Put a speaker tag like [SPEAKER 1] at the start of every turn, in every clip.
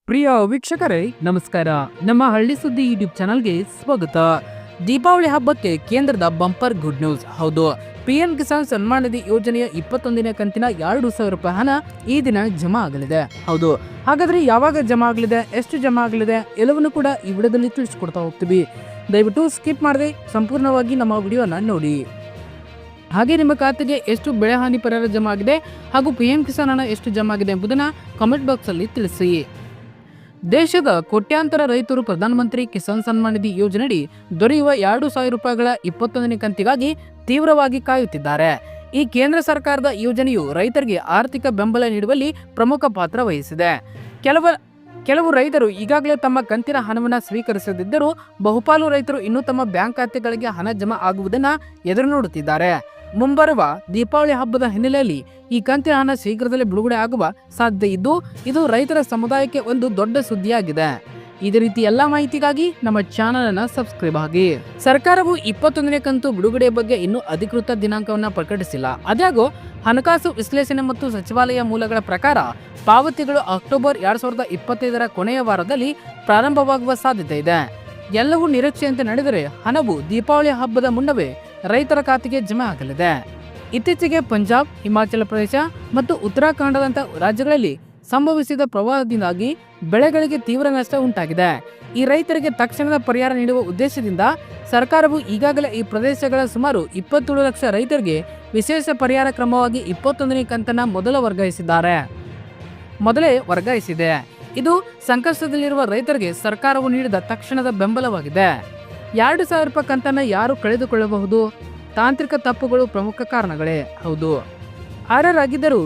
[SPEAKER 1] ಪ್ರಿಯ ವೀಕ್ಷಕರೇ ನಮಸ್ಕಾರ. ನಮ್ಮ ಹಳ್ಳಿ ಸುದ್ದಿ ಯೂಟ್ಯೂಬ್ ಚಾನಲ್ಗೆ ಸ್ವಾಗತ. ದೀಪಾವಳಿ ಹಬ್ಬಕ್ಕೆ ಕೇಂದ್ರದ ಬಂಪರ್ ಗುಡ್ ನ್ಯೂಸ್. ಹೌದು, ಪಿಎಂ ಕಿಸಾನ್ ಸನ್ಮಾನ್ ನಿಧಿ ಯೋಜನೆಯ 21ನೇ ಕಂತಿನ 2,000 ರೂಪಾಯಿ ಹಣ ಈ ದಿನ ಜಮಾ ಆಗಲಿದೆ. ಹೌದು, ಹಾಗಾದ್ರೆ ಯಾವಾಗ ಜಮಾ ಆಗಲಿದೆ, ಎಷ್ಟು ಜಮಾ ಆಗಲಿದೆ ಎಲ್ಲವನ್ನು ಕೂಡ ಈ ವಿಡಿಯೋದಲ್ಲಿ ತಿಳಿಸ್ಕೊಡ್ತಾ ಹೋಗ್ತೀವಿ. ದಯವಿಟ್ಟು ಸ್ಕಿಪ್ ಮಾಡದೆ ಸಂಪೂರ್ಣವಾಗಿ ನಮ್ಮ ವಿಡಿಯೋನ ನೋಡಿ. ಹಾಗೆ ನಿಮ್ಮ ಖಾತೆಗೆ ಎಷ್ಟು ಬೆಳೆ ಹಾನಿ ಪರಿಹಾರ ಜಮಾ ಆಗಿದೆ ಹಾಗೂ ಪಿಎಂ ಕಿಸಾನ್ ಹಣ ಎಷ್ಟು ಜಮಾ ಆಗಿದೆ ಎಂಬುದನ್ನು ಕಾಮೆಂಟ್ ಬಾಕ್ಸ್ ಅಲ್ಲಿ ತಿಳಿಸಿ. ದೇಶದ ಕೋಟ್ಯಾಂತರ ರೈತರು ಪ್ರಧಾನಮಂತ್ರಿ ಕಿಸಾನ್ ಸನ್ಮಾನ್ ನಿಧಿ ಯೋಜನೆಯಡಿ ದೊರೆಯುವ 2,000 ರೂಪಾಯಿಗಳ 21ನೇ ಕಂತಿಗಾಗಿ ತೀವ್ರವಾಗಿ ಕಾಯುತ್ತಿದ್ದಾರೆ. ಈ ಕೇಂದ್ರ ಸರ್ಕಾರದ ಯೋಜನೆಯು ರೈತರಿಗೆ ಆರ್ಥಿಕ ಬೆಂಬಲ ನೀಡುವಲ್ಲಿ ಪ್ರಮುಖ ಪಾತ್ರ ವಹಿಸಿದೆ. ಕೆಲವು ರೈತರು ಈಗಾಗಲೇ ತಮ್ಮ ಕಂತಿನ ಹಣವನ್ನು ಸ್ವೀಕರಿಸದಿದ್ದರೂ ಬಹುಪಾಲು ರೈತರು ಇನ್ನೂ ತಮ್ಮ ಬ್ಯಾಂಕ್ ಖಾತೆಗಳಿಗೆ ಹಣ ಜಮಾ ಆಗುವುದನ್ನು ಎದುರು ನೋಡುತ್ತಿದ್ದಾರೆ. ಮುಂಬರುವ ದೀಪಾವಳಿ ಹಬ್ಬದ ಹಿನ್ನೆಲೆಯಲ್ಲಿ ಈ ಕಂತಿನ ಹಣ ಶೀಘ್ರದಲ್ಲೇ ಬಿಡುಗಡೆ ಆಗುವ ಸಾಧ್ಯತೆ ಇದ್ದು, ಇದು ರೈತರ ಸಮುದಾಯಕ್ಕೆ ಒಂದು ದೊಡ್ಡ ಸುದ್ದಿಯಾಗಿದೆ. ಇದೇ ರೀತಿ ಎಲ್ಲ ಮಾಹಿತಿಗಾಗಿ ನಮ್ಮ ಚಾನಲ್ ಅನ್ನು ಸಬ್ಸ್ಕ್ರೈಬ್ ಆಗಿ. ಸರ್ಕಾರವು 21ನೇ ಕಂತು ಬಿಡುಗಡೆ ಬಗ್ಗೆ ಇನ್ನೂ ಅಧಿಕೃತ ದಿನಾಂಕವನ್ನು ಪ್ರಕಟಿಸಿಲ್ಲ. ಆದಾಗ್ಯೂ ಹಣಕಾಸು ವಿಶ್ಲೇಷಣೆ ಮತ್ತು ಸಚಿವಾಲಯ ಮೂಲಗಳ ಪ್ರಕಾರ ಪಾವತಿಗಳು ಅಕ್ಟೋಬರ್ 2025ರ ಕೊನೆಯ ವಾರದಲ್ಲಿ ಪ್ರಾರಂಭವಾಗುವ ಸಾಧ್ಯತೆ ಇದೆ. ಎಲ್ಲವೂ ನಿರೀಕ್ಷೆಯಂತೆ ನಡೆದರೆ ಹಣವು ದೀಪಾವಳಿ ಹಬ್ಬದ ಮುನ್ನವೇ ರೈತರ ಖಾತೆಗೆ ಜಮಾ ಆಗಲಿದೆ. ಇತ್ತೀಚೆಗೆ ಪಂಜಾಬ್, ಹಿಮಾಚಲ ಪ್ರದೇಶ ಮತ್ತು ಉತ್ತರಾಖಂಡದಂಥ ರಾಜ್ಯಗಳಲ್ಲಿ ಸಂಭವಿಸಿದ ಪ್ರವಾಹದಿಂದಾಗಿ ಬೆಳೆಗಳಿಗೆ ತೀವ್ರ ನಷ್ಟ ಉಂಟಾಗಿದೆ. ಈ ರೈತರಿಗೆ ತಕ್ಷಣದ ಪರಿಹಾರ ನೀಡುವ ಉದ್ದೇಶದಿಂದ ಸರ್ಕಾರವು ಈಗಾಗಲೇ ಈ ಪ್ರದೇಶಗಳ ಸುಮಾರು 27 ಲಕ್ಷ ರೈತರಿಗೆ ವಿಶೇಷ ಪರಿಹಾರ ಕ್ರಮವಾಗಿ 21ನೇ ಕಂತನ್ನು ಮೊದಲೇ ವರ್ಗಾಯಿಸಿದೆ. ಇದು ಸಂಕಷ್ಟದಲ್ಲಿರುವ ರೈತರಿಗೆ ಸರ್ಕಾರವು ನೀಡಿದ ತಕ್ಷಣದ ಬೆಂಬಲವಾಗಿದೆ. 2,000 ರೂಪಾಯಿ ಕಂತನ್ನು ಯಾರು ಕಳೆದುಕೊಳ್ಳಬಹುದು? ತಾಂತ್ರಿಕ ತಪ್ಪುಗಳು ಪ್ರಮುಖ ಕಾರಣಗಳೇ. ಹೌದು, ಅರ್ಹರಾಗಿದ್ದರೂ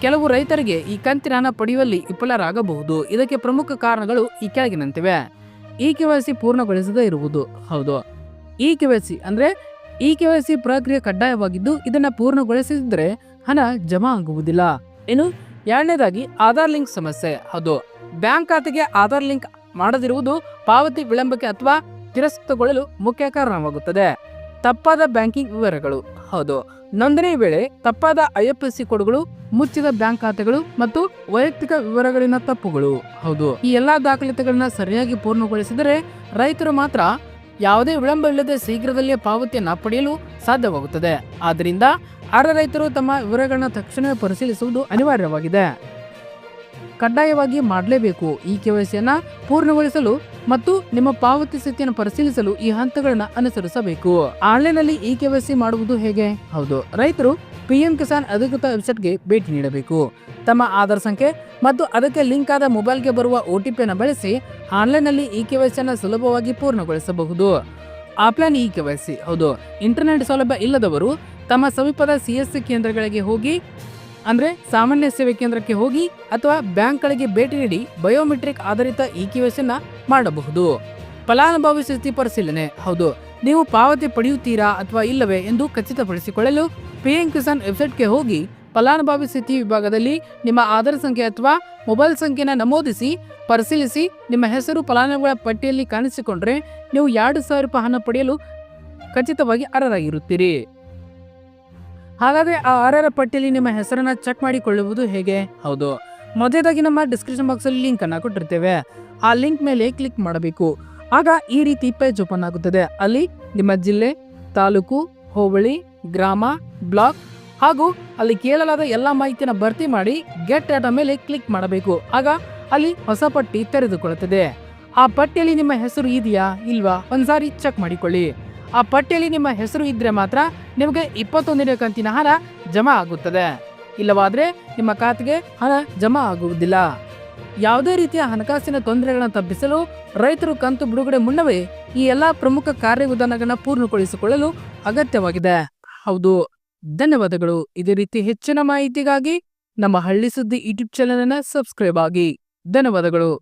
[SPEAKER 1] ಕೆಲವು ರೈತರಿಗೆ ಈ ಕಂತಿನ ಹಣ ಪಡೆಯುವಲ್ಲಿ ವಿಫಲರಾಗಬಹುದು. ಇದಕ್ಕೆ ಪ್ರಮುಖ ಕಾರಣಗಳು ಈ ಕೆಳಗಿನಂತಿವೆ. ಇಕೆವೈಸಿ ಪೂರ್ಣಗೊಳಿಸದೇ ಇರುವುದು. ಹೌದು, ಇಕೆವೈಸಿ ಪ್ರಕ್ರಿಯೆ ಕಡ್ಡಾಯವಾಗಿದ್ದು ಇದನ್ನು ಪೂರ್ಣಗೊಳಿಸದಿದ್ದರೆ ಹಣ ಜಮಾ ಆಗುವುದಿಲ್ಲ. ಇನ್ನು ಎರಡನೇದಾಗಿ ಆಧಾರ್ ಲಿಂಕ್ ಸಮಸ್ಯೆ. ಹೌದು, ಬ್ಯಾಂಕ್ ಖಾತೆಗೆ ಆಧಾರ್ ಲಿಂಕ್ ಮಾಡದಿರುವುದು ಪಾವತಿ ವಿಳಂಬಕ್ಕೆ ಅಥವಾ ತಿರಸ್ಕೃತಗೊಳ್ಳಲು ಮುಖ್ಯ ಕಾರಣವಾಗುತ್ತದೆ. ತಪ್ಪಾದ ಬ್ಯಾಂಕಿಂಗ್ ವಿವರಗಳು. ಹೌದು, ನೋಂದಣಿ ವೇಳೆ ತಪ್ಪಾದ IFSC ಕೋಡ್ಗಳು, ಮುಚ್ಚಿದ ಬ್ಯಾಂಕ್ ಖಾತೆಗಳು ಮತ್ತು ವೈಯಕ್ತಿಕ ವಿವರಗಳಿನ ತಪ್ಪುಗಳು. ಹೌದು, ಈ ಎಲ್ಲಾ ದಾಖಲಾತಿಗಳನ್ನ ಸರಿಯಾಗಿ ಪೂರ್ಣಗೊಳಿಸಿದರೆ ರೈತರು ಮಾತ್ರ ಯಾವುದೇ ವಿಳಂಬವಿಲ್ಲದೆ ಶೀಘ್ರದಲ್ಲೇ ಪಾವತಿಯನ್ನು ಪಡೆಯಲು ಸಾಧ್ಯವಾಗುತ್ತದೆ. ಆದ್ದರಿಂದ ಅರ್ಹ ರೈತರು ತಮ್ಮ ವಿವರಗಳನ್ನ ತಕ್ಷಣವೇ ಪರಿಶೀಲಿಸುವುದು ಅನಿವಾರ್ಯವಾಗಿದೆ. ಕಡ್ಡಾಯವಾಗಿ ಮಾಡಲೇಬೇಕು. ಈ KYCಯನ್ನು ಪೂರ್ಣಗೊಳಿಸಲು ಮತ್ತು ನಿಮ್ಮ ಪಾವತಿ ಸ್ಥಿತಿಯನ್ನು ಪರಿಶೀಲಿಸಲು ಈ ಹಂತಗಳನ್ನು ಅನುಸರಿಸಬೇಕು. ಆನ್ಲೈನ್ನಲ್ಲಿ ಈ KYC ಮಾಡುವುದು ಹೇಗೆ? ಹೌದು, ರೈತರು ಪಿಎಂ ಕಿಸಾನ್ ಅಧಿಕೃತ ವೆಬ್ಸೈಟ್ಗೆ ಭೇಟಿ ನೀಡಬೇಕು. ತಮ್ಮ ಆಧಾರ್ ಸಂಖ್ಯೆ ಮತ್ತು ಅದಕ್ಕೆ ಲಿಂಕ್ ಆದ ಮೊಬೈಲ್ಗೆ ಬರುವ OTP ಅನ್ನು ಬಳಸಿ ಆನ್ಲೈನ್ನಲ್ಲಿ ಈ KYCಯನ್ನು ಸುಲಭವಾಗಿ ಪೂರ್ಣಗೊಳಿಸಬಹುದು. ಆಫ್ಲೈನ್ ಈ KYC. ಹೌದು, ಇಂಟರ್ನೆಟ್ ಸೌಲಭ್ಯ ಇಲ್ಲದವರು ತಮ್ಮ ಸಮೀಪದ CSC ಕೇಂದ್ರಗಳಿಗೆ ಹೋಗಿ, ಅಂದರೆ ಸಾಮಾನ್ಯ ಸೇವೆ ಕೇಂದ್ರಕ್ಕೆ ಹೋಗಿ ಅಥವಾ ಬ್ಯಾಂಕ್ಗಳಿಗೆ ಭೇಟಿ ನೀಡಿ ಬಯೋಮೆಟ್ರಿಕ್ ಆಧಾರಿತ ಈ KYCಯನ್ನು ಮಾಡಬಹುದು. ಫಲಾನುಭವಿ ಸ್ಥಿತಿ ಪರಿಶೀಲನೆ. ಹೌದು, ನೀವು ಪಾವತಿ ಪಡೆಯುತ್ತೀರಾ ಅಥವಾ ಇಲ್ಲವೇ ಎಂದು ಖಚಿತಪಡಿಸಿಕೊಳ್ಳಲು ಪಿಎಂ ಕಿಸಾನ್ ವೆಬ್ಸೈಟ್ಗೆ ಹೋಗಿ ಫಲಾನುಭವಿ ಸ್ಥಿತಿ ವಿಭಾಗದಲ್ಲಿ ನಿಮ್ಮ ಆಧಾರ್ ಸಂಖ್ಯೆ ಅಥವಾ ಮೊಬೈಲ್ ಸಂಖ್ಯೆಯನ್ನು ನಮೂದಿಸಿ ಪರಿಶೀಲಿಸಿ. ನಿಮ್ಮ ಹೆಸರು ಫಲಾನುಭವಿಗಳ ಪಟ್ಟಿಯಲ್ಲಿ ಕಾಣಿಸಿಕೊಂಡ್ರೆ ನೀವು 2,000 ರೂಪಾಯಿ ಹಣ ಪಡೆಯಲು ಖಚಿತವಾಗಿ ಅರ್ಹರಾಗಿರುತ್ತೀರಿ. ಹಾಗಾದರೆ ಆ ಅರ್ಹರ ಪಟ್ಟಿಯಲ್ಲಿ ನಿಮ್ಮ ಹೆಸರನ್ನು ಚೆಕ್ ಮಾಡಿಕೊಳ್ಳುವುದು ಹೇಗೆ? ಹೌದು, ಮೊದಲಾಗಿ ನಮ್ಮ ಡಿಸ್ಕ್ರಿಪ್ಷನ್ ಬಾಕ್ಸಲ್ಲಿ ಲಿಂಕ್ ಅನ್ನು ಕೊಟ್ಟಿರ್ತೇವೆ. ಆ ಲಿಂಕ್ ಮೇಲೆ ಕ್ಲಿಕ್ ಮಾಡಬೇಕು. ಆಗ ಈ ರೀತಿ ಪೇಜ್ ಓಪನ್ ಆಗುತ್ತದೆ. ಅಲ್ಲಿ ನಿಮ್ಮ ಜಿಲ್ಲೆ, ತಾಲೂಕು, ಹೋಬಳಿ, ಗ್ರಾಮ, ಬ್ಲಾಕ್ ಹಾಗೂ ಅಲ್ಲಿ ಕೇಳಲಾದ ಎಲ್ಲ ಮಾಹಿತಿಯನ್ನು ಭರ್ತಿ ಮಾಡಿ ಗೆಟ್ ಡಾಟಾ ಮೇಲೆ ಕ್ಲಿಕ್ ಮಾಡಬೇಕು. ಆಗ ಅಲ್ಲಿ ಹೊಸ ಪಟ್ಟಿ ತೆರೆದುಕೊಳ್ಳುತ್ತದೆ. ಆ ಪಟ್ಟಿಯಲ್ಲಿ ನಿಮ್ಮ ಹೆಸರು ಇದೆಯಾ ಇಲ್ವಾ ಒಂದ್ಸಾರಿ ಚೆಕ್ ಮಾಡಿಕೊಳ್ಳಿ. ಆ ಪಟ್ಟಿಯಲ್ಲಿ ನಿಮ್ಮ ಹೆಸರು ಇದ್ರೆ ಮಾತ್ರ ನಿಮಗೆ 21ನೇ ಕಂತಿನ ಹಣ ಜಮಾ ಆಗುತ್ತದೆ. ಇಲ್ಲವಾದರೆ ನಿಮ್ಮ ಖಾತೆಗೆ ಹಣ ಜಮಾ ಆಗುವುದಿಲ್ಲ. ಯಾವುದೇ ರೀತಿಯ ಹಣಕಾಸಿನ ತೊಂದರೆಗಳನ್ನು ತಪ್ಪಿಸಲು ರೈತರು ಕಂತು ಬಿಡುಗಡೆ ಮುನ್ನವೇ ಈ ಎಲ್ಲಾ ಪ್ರಮುಖ ಕಾರ್ಯವಿಧಾನಗಳನ್ನು ಪೂರ್ಣಗೊಳಿಸಿಕೊಳ್ಳಲು ಅಗತ್ಯವಾಗಿದೆ. ಹೌದು, ಧನ್ಯವಾದಗಳು. ಇದೇ ರೀತಿ ಹೆಚ್ಚಿನ ಮಾಹಿತಿಗಾಗಿ ನಮ್ಮ ಹಳ್ಳಿ ಸುದ್ದಿ ಯೂಟ್ಯೂಬ್ ಚಾನೆಲ್ ಅನ್ನು ಸಬ್ಸ್ಕ್ರೈಬ್ ಆಗಿ. ಧನ್ಯವಾದಗಳು.